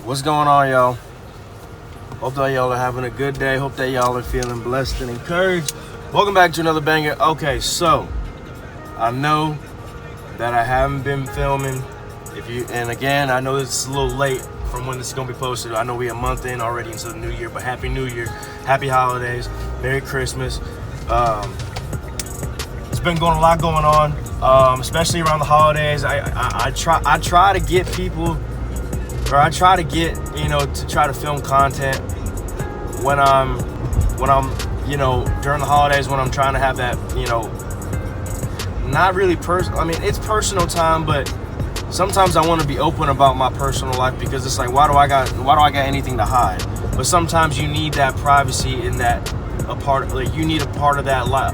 What's going on, y'all? Hope that y'all are having a good day. Hope that y'all are feeling blessed and encouraged. Welcome back to another banger. Okay, so I know that I haven't been filming. And again, I know it's a little late from when this is gonna be posted. I know we're a month in already into the new year, but Happy New Year, Happy Holidays, Merry Christmas. It's been a lot going on, especially around the holidays. I try to get people, or I try to get, to try to film content when I'm, during the holidays, when I'm trying to have that, not really it's personal time, but sometimes I want to be open about my personal life, because it's like, why do I got anything to hide? But sometimes you need that privacy, in that you need a part of that life.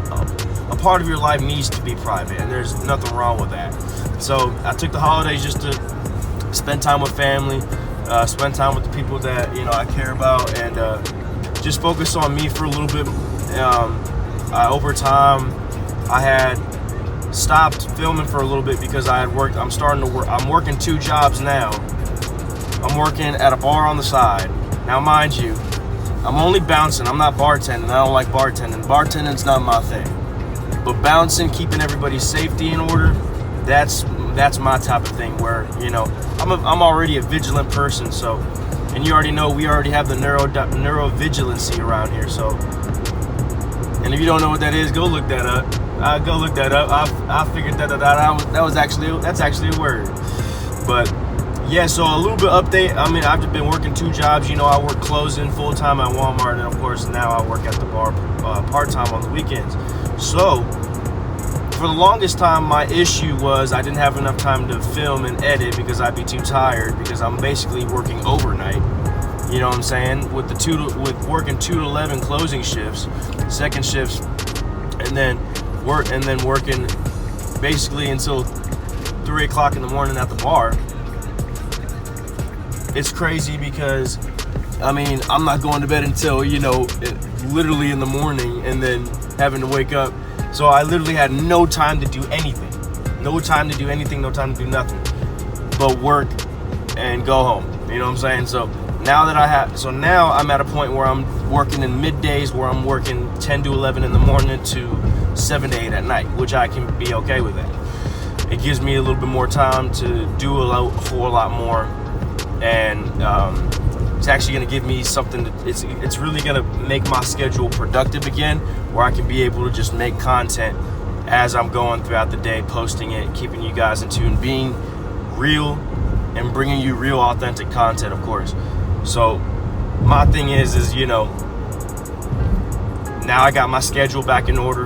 A part of your life needs to be private, and there's nothing wrong with that. So I took the holidays just to spend time with family, spend time with the people that I care about, and just focus on me for a little bit. Over time, I had stopped filming for a little bit because I had worked. I'm working 2 jobs now. I'm working at a bar on the side. Now, mind you, I'm only bouncing. I'm not bartending. I don't like bartending. Bartending's not my thing. But bouncing, keeping everybody's safety in order, that's my type of thing. Where I'm already a vigilant person. So, and you already know we already have the neurovigilancy around here. So, and if you don't know what that is, go look that up. Go look that up. I figured that's actually a word. But yeah, so a little bit update. I've been working 2 jobs. I work closing full time at Walmart, and of course now I work at the bar part time on the weekends. So for the longest time, my issue was I didn't have enough time to film and edit because I'd be too tired, because I'm basically working overnight. You know what I'm saying? With working 2 to 11 closing shifts, second shifts, and then working basically until 3 o'clock in the morning at the bar. It's crazy because I'm not going to bed until literally in the morning, and then having to wake up. So I literally had no time to do anything. No time to do nothing but work and go home. You know what I'm saying? So now I'm at a point where I'm working in middays, where I'm working 10 to 11 in the morning to 7 to 8 at night, which I can be okay with that. It gives me a little bit more time to do a whole lot more, and it's actually going to give me something it's really going to make my schedule productive again, where I can be able to just make content as I'm going throughout the day, posting it, keeping you guys in tune, being real, and bringing you real, authentic content, of course. So my thing is now I got my schedule back in order.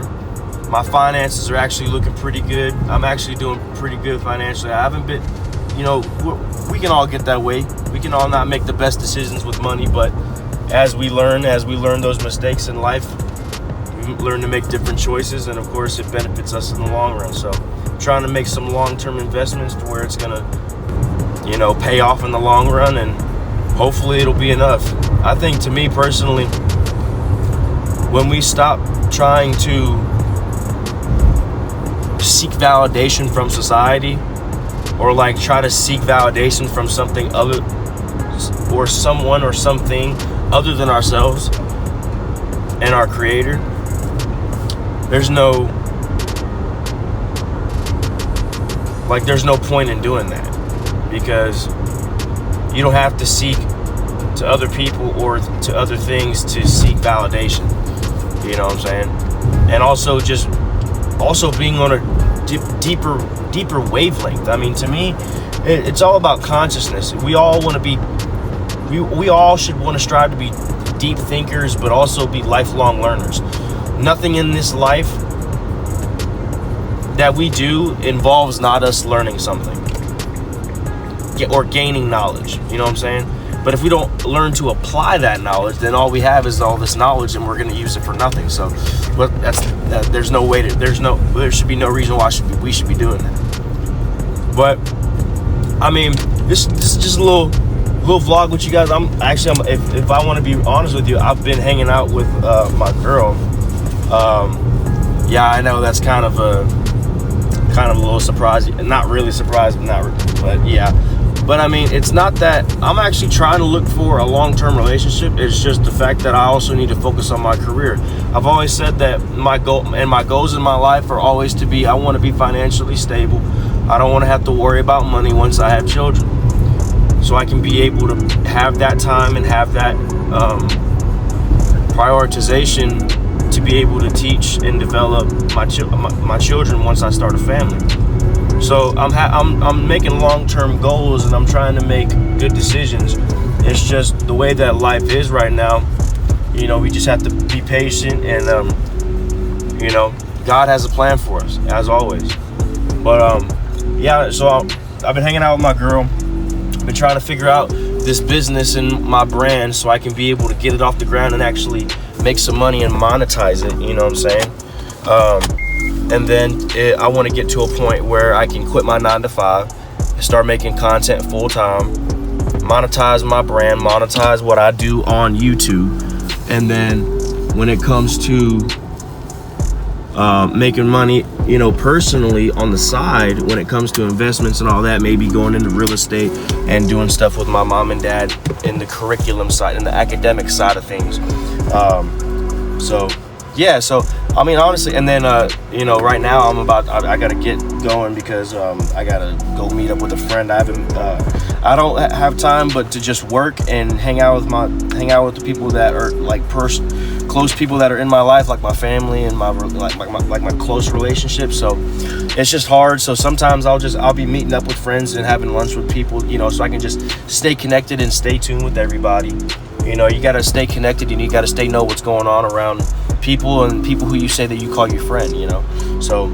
My finances are actually looking pretty good. I'm actually doing pretty good financially. I haven't been, we can all get that way. We can all not make the best decisions with money, but as we learn those mistakes in life, we learn to make different choices, and of course it benefits us in the long run. So I'm trying to make some long-term investments to where it's gonna, pay off in the long run, and hopefully it'll be enough. I think, to me personally, when we stop trying to seek validation from society, or try to seek validation from something other, or someone or something other than ourselves and our creator, there's no point in doing that, because you don't have to seek to other people or to other things to seek validation. You know what I'm saying? And also being on a deeper wavelength. To me, it's all about consciousness. We all want to be, we all should want to strive to be deep thinkers, but also be lifelong learners. Nothing in this life that we do involves not us learning something or gaining knowledge. You know what I'm saying? But if we don't learn to apply that knowledge, then all we have is all this knowledge, and we're going to use it for nothing. So, but there should be no reason why we should be doing that. But this is just a little vlog with you guys. If I want to be honest with you, I've been hanging out with my girl. Yeah, I know that's kind of a little surprising. Not really surprising, but yeah. But I mean, it's not that I'm actually trying to look for a long-term relationship. It's just the fact that I also need to focus on my career. I've always said that my goals in my life are always to be, I want to be financially stable. I don't want to have to worry about money once I have children. So I can be able to have that time and have that prioritization to be able to teach and develop my children once I start a family. So I'm making long-term goals, and I'm trying to make good decisions. It's just the way that life is right now. We just have to be patient, and God has a plan for us, as always. But so I've been hanging out with my girl. I've been trying to figure out this business and my brand so I can be able to get it off the ground and actually make some money and monetize it. You know what I'm saying? And then I want to get to a point where I can quit my 9-to-5 and start making content full time, monetize my brand, monetize what I do on YouTube. And then when it comes to making money, personally on the side, when it comes to investments and all that, maybe going into real estate and doing stuff with my mom and dad in the curriculum side, in the academic side of things. So I mean, honestly, and then right now I gotta get going because I gotta go meet up with a friend. I don't have time but to just work and hang out with the people that are like close people that are in my life, like my family and my close relationships. So it's just hard. So sometimes I'll be meeting up with friends and having lunch with people, so I can just stay connected and stay tuned with everybody. You gotta stay connected, and you gotta know what's going on around people and people who you say that you call your friend. So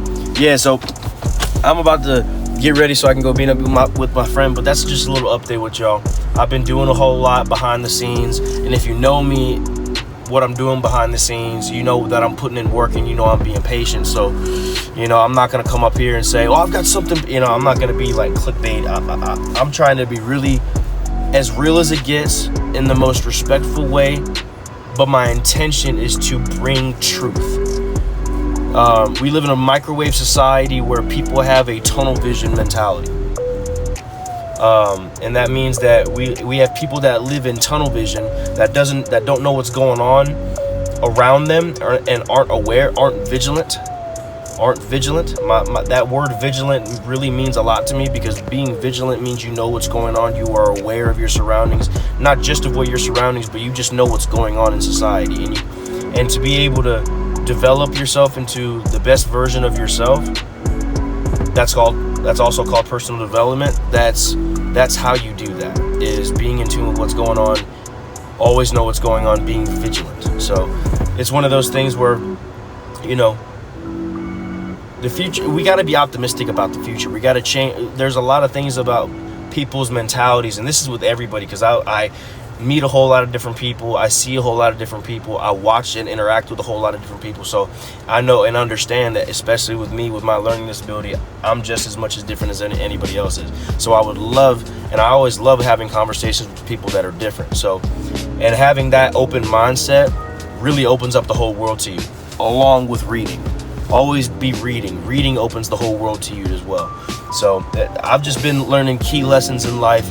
I'm about to get ready so I can go meet up with my friend. But that's just a little update with y'all. I've been doing a whole lot behind the scenes, and if you know me, what I'm doing behind the scenes, you know that I'm putting in work, and I'm being patient. So I'm not gonna come up here and say, I've got something. I'm not gonna be like clickbait. I'm trying to be really as real as it gets in the most respectful way, but my intention is to bring truth. We live in a microwave society where people have a tunnel vision mentality. And that means that we have people that live in tunnel vision that don't know what's going on around them, and aren't vigilant. That word vigilant really means a lot to me, because being vigilant means you know what's going on. You are aware of your surroundings, not just of what your surroundings, but you just know what's going on in society. And to be able to develop yourself into the best version of yourself, that's also called personal development. That's how you do that, is being in tune with what's going on, always know what's going on, being vigilant. So it's one of those things where the future, we got to be optimistic about the future. We got to change. There's a lot of things about people's mentalities, and this is with everybody, because I meet a whole lot of different people. I see a whole lot of different people. I watch and interact with a whole lot of different people. So I know and understand that, especially with me, with my learning disability, I'm just as much as different as anybody else is. So I always love having conversations with people that are different. So, and having that open mindset really opens up the whole world to you, along with reading. Always be reading. Reading opens the whole world to you as well. So I've just been learning key lessons in life,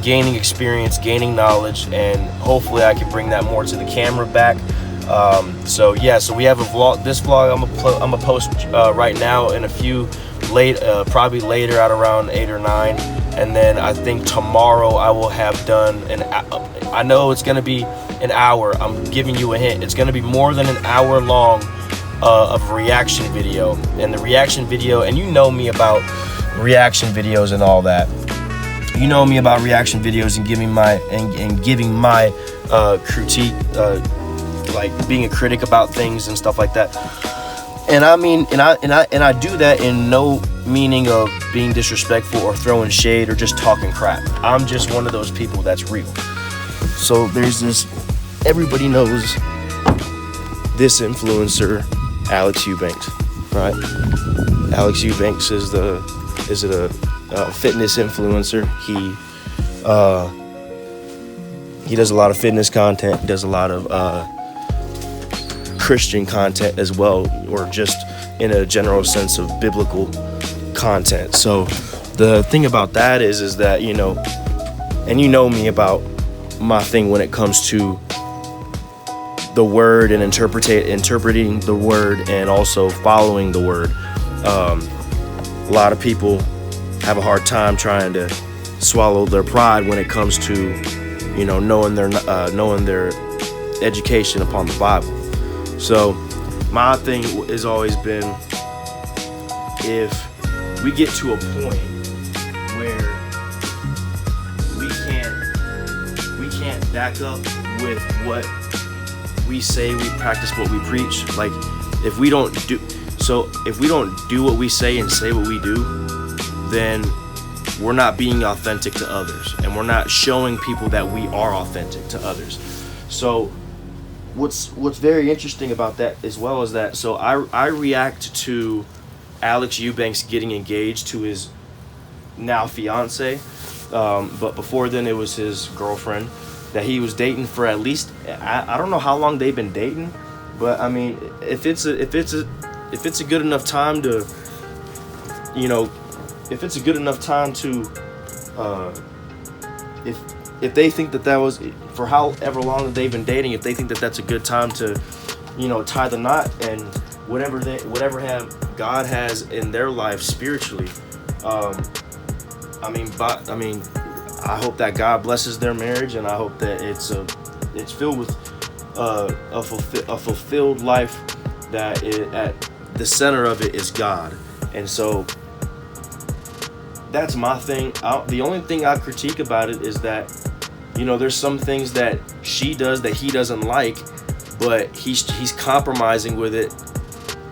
gaining experience, gaining knowledge, and hopefully I can bring that more to the camera back. So we have a vlog. This vlog I'm gonna post right now in a few probably later at around 8 or 9, and then I think tomorrow I will have done I know it's gonna be an hour. I'm giving you a hint. It's gonna be more than an hour long of reaction video. And the reaction video, and you know me about reaction videos and all that. You know me about reaction videos and giving my critique, like being a critic about things and stuff like that. And I mean, and I do that in no meaning of being disrespectful or throwing shade or just talking crap. I'm just one of those people that's real. So there's this, everybody knows this influencer, Alex Eubanks, right? Alex Eubanks is a fitness influencer. He does a lot of fitness content. He does a lot of Christian content as well, or just in a general sense of biblical content. So the thing about that is that, you know, and you know me about my thing when it comes to the word and interpreting the word and also following the word. A lot of people have a hard time trying to swallow their pride when it comes to, you know, knowing their education upon the Bible. So my thing has always been, if we get to a point where we can't back up with what we say, we practice what we preach. Like, if we don't do what we say and say what we do, then we're not being authentic to others, and we're not showing people that we are authentic to others. So what's very interesting about that as well is that, so I react to Alex Eubanks getting engaged to his now fiance, but before then it was his girlfriend that he was dating for at least, I don't know how long they've been dating, but I mean, if it's a good enough time to, you know, if it's a good enough time to, if they think that was, for however long that they've been dating, if they think that that's a good time to, you know, tie the knot and whatever God has in their life spiritually, I hope that God blesses their marriage, and I hope that it's filled with a fulfilled life, that at the center of it is God. And so that's my thing. The only thing I critique about it is that, you know, there's some things that she does that he doesn't like, but he's compromising with it.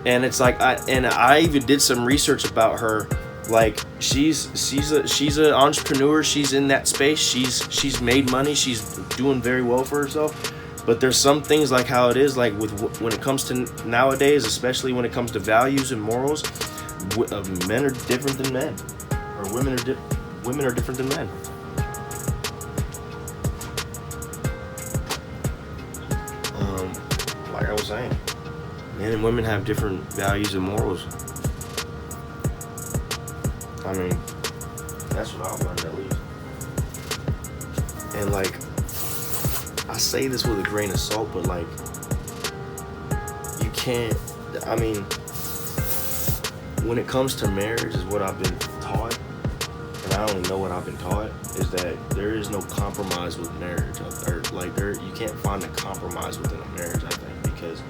And it's like, I even did some research about her. Like, she's an entrepreneur. She's in that space. She's made money. She's doing very well for herself. But there's some things, like how it is, like when it comes to nowadays, especially when it comes to values and morals, men are different than men, or women are different than men. Like I was saying, men and women have different values and morals. I mean, that's what I've learned, at least. And like, I say this with a grain of salt, but like, you can't, I mean, when it comes to marriage, is what I've been taught, and I only know what I've been taught, is that there is no compromise with marriage, or like, you can't find a compromise within a marriage, I think, because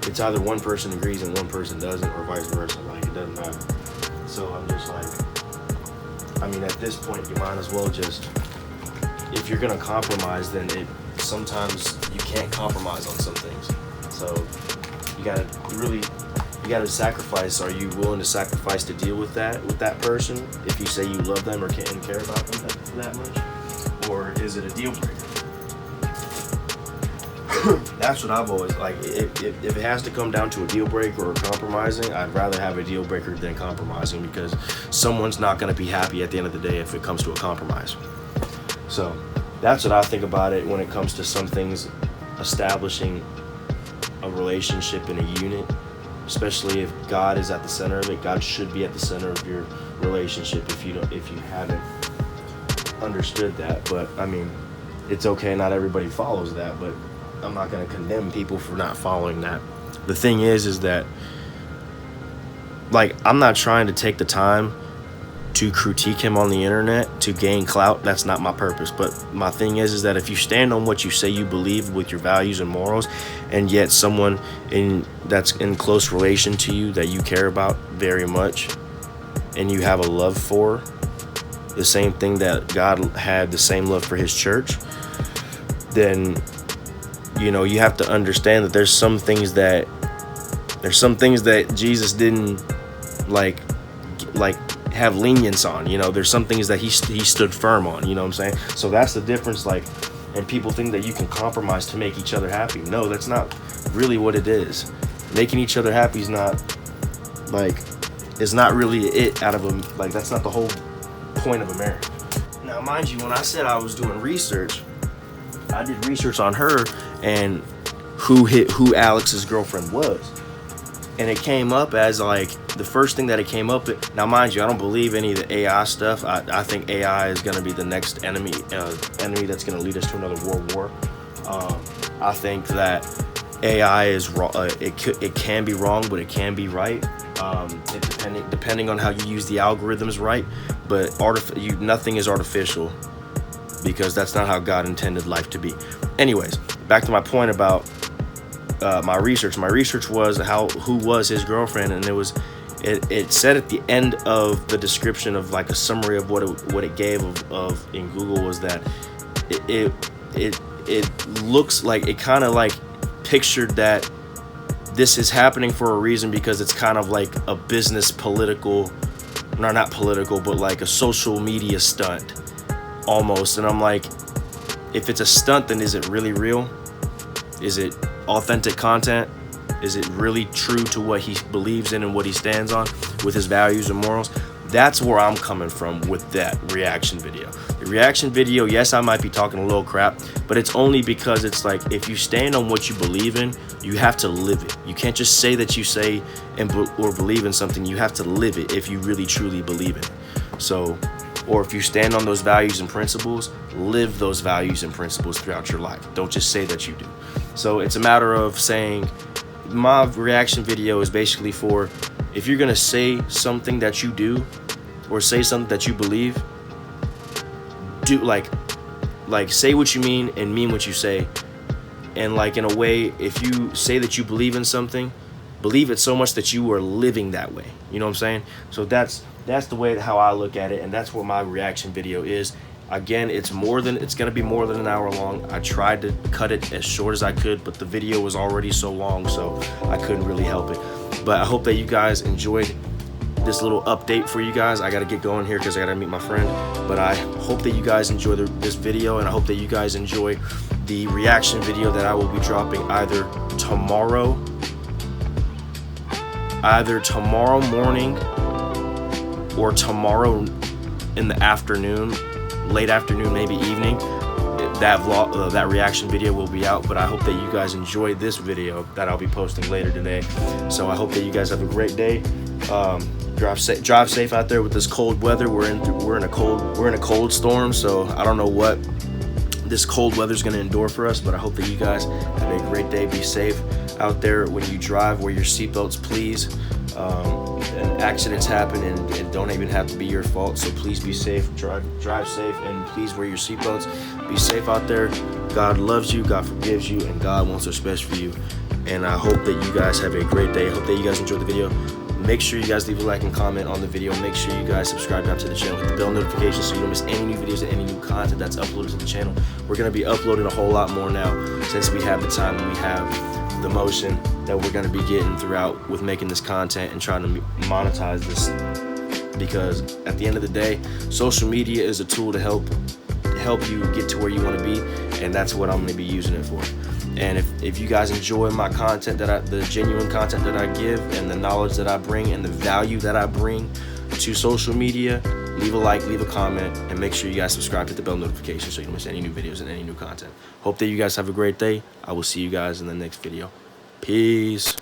it's either one person agrees and one person doesn't, or vice versa. Like, it doesn't matter. So I'm just like, I mean, at this point, you might as well just, if you're gonna compromise, then sometimes you can't compromise on some things. So you gotta sacrifice. Are you willing to sacrifice to deal with that person, if you say you love them or can care about them that much? Or is it a deal breaker? That's what I've always, like, if it has to come down to a deal breaker or compromising, I'd rather have a deal breaker than compromising, because someone's not going to be happy at the end of the day if it comes to a compromise. So that's what I think about it when it comes to some things, establishing a relationship in a unit, especially if God is at the center of it. God should be at the center of your relationship if you haven't understood that. But I mean, it's okay, not everybody follows that, but I'm not going to condemn people for not following that. The thing is that, like, I'm not trying to take the time to critique him on the internet to gain clout. That's not my purpose. But my thing is that if you stand on what you say you believe with your values and morals, and yet someone that's in close relation to you that you care about very much, and you have a love for the same thing that God had, the same love for his church, then, you know, you have to understand that there's some things that Jesus didn't like have lenience on. You know, there's some things that he stood firm on. You know what I'm saying? So that's the difference. Like, and people think that you can compromise to make each other happy. No, that's not really what it is. Making each other happy is not really it out of a, like, that's not the whole point of a marriage. Now, mind you, when I said I was doing research, I did research on her and who Alex's girlfriend was. And it came up as like the first thing that it came up with. Now, mind you, I don't believe any of the AI stuff. I think AI is going to be the next enemy that's going to lead us to another world war. I think that AI is wrong. It can be wrong, but it can be right. Depending on how you use the algorithms, right? But nothing is artificial, because that's not how God intended life to be. Anyways, back to my point about my research. My research was who was his girlfriend, and it said at the end of the description of like a summary of what it gave of in Google was that it looks like, it kind of like pictured that this is happening for a reason, because it's kind of like a business political, no, not political, but like a social media stunt almost. And I'm like, if it's a stunt, then is it really real? Is it authentic content? Is it really true to what he believes in and what he stands on with his values and morals? That's where I'm coming from with that reaction video. The reaction video, yes, I might be talking a little crap, but it's only because it's like, if you stand on what you believe in, you have to live it. You can't just say that you say or believe in something. You have to live it if you really truly believe in it. So, or if you stand on those values and principles, live those values and principles throughout your life. Don't just say that you do. So it's a matter of saying, my reaction video is basically for, if you're gonna say something that you do or say something that you believe, do like say what you mean and mean what you say. And like, in a way, if you say that you believe in something, believe it so much that you are living that way. You know what I'm saying? So that's the way how I look at it, and that's what my reaction video is. Again, it's gonna be more than an hour long. I tried to cut it as short as I could, but the video was already so long, so I couldn't really help it. But I hope that you guys enjoyed this little update for you guys. I gotta get going here because I gotta meet my friend. But I hope that you guys enjoy this video, and I hope that you guys enjoy the reaction video that I will be dropping either tomorrow morning or tomorrow in the afternoon, late afternoon, maybe evening. That reaction video will be out. But I hope that you guys enjoy this video that I'll be posting later today. So I hope that you guys have a great day. Drive safe out there with this cold weather. We're in a cold storm, so I don't know what this cold weather is going to endure for us, but I hope that you guys have a great day. Be safe out there when you drive. Wear your seatbelts, please. And accidents happen, and it don't even have to be your fault, so please be safe. Drive safe, and please wear your seatbelts. Be safe out there. God loves you, God forgives you, and God wants what's best for you. And I hope that you guys have a great day. I hope that you guys enjoyed the video. Make sure you guys leave a like and comment on the video. Make sure you guys subscribe down to the channel. Hit the bell notification so you don't miss any new videos and any new content that's uploaded to the channel. We're going to be uploading a whole lot more now, since we have the time and we have the motion that we're going to be getting throughout with making this content and trying to monetize this. Because at the end of the day, social media is a tool to help you get to where you want to be, and that's what I'm going to be using it for. And if you guys enjoy my content, the genuine content that I give, and the knowledge that I bring, and the value that I bring to social media, leave a like, leave a comment, and make sure you guys subscribe, hit the bell notification so you don't miss any new videos and any new content. Hope that you guys have a great day. I will see you guys in the next video. Peace.